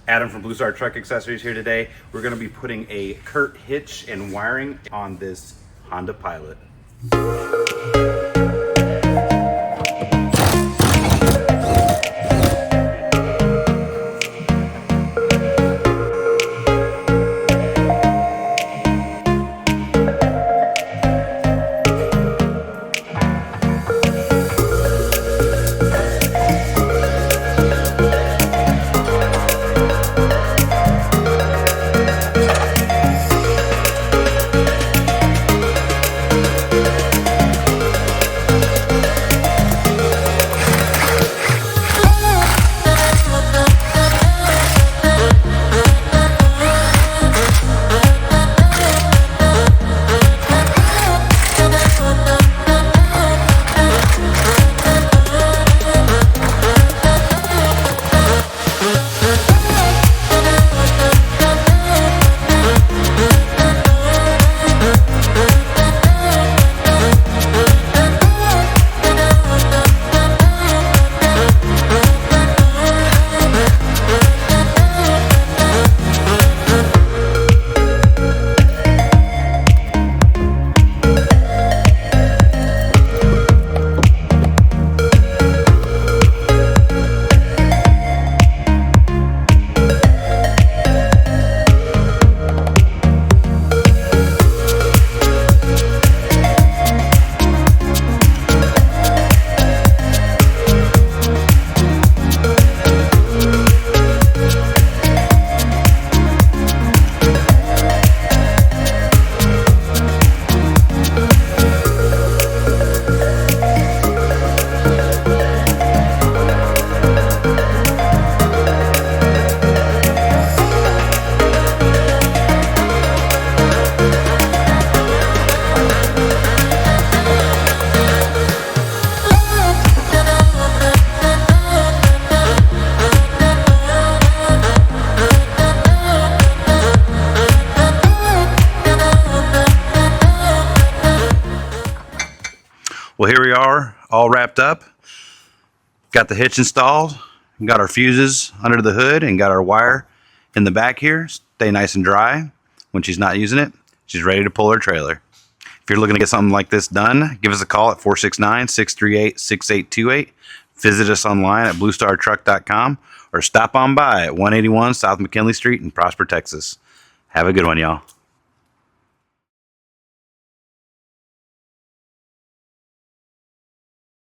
Adam from Blue Star Truck Accessories here today. We're going to be putting a CURT hitch and wiring on this Honda Pilot. Well, here we are, all wrapped up. Got the hitch installed, got our fuses under the hood, and got our wire in the back here. Stay nice and dry when she's not using it. She's ready to pull her trailer. If you're looking to get something like this done, give us a call at 469-638-6828. Visit us online at bluestartruck.com or stop on by at 181 South McKinley Street in Prosper, Texas. Have a good one, y'all.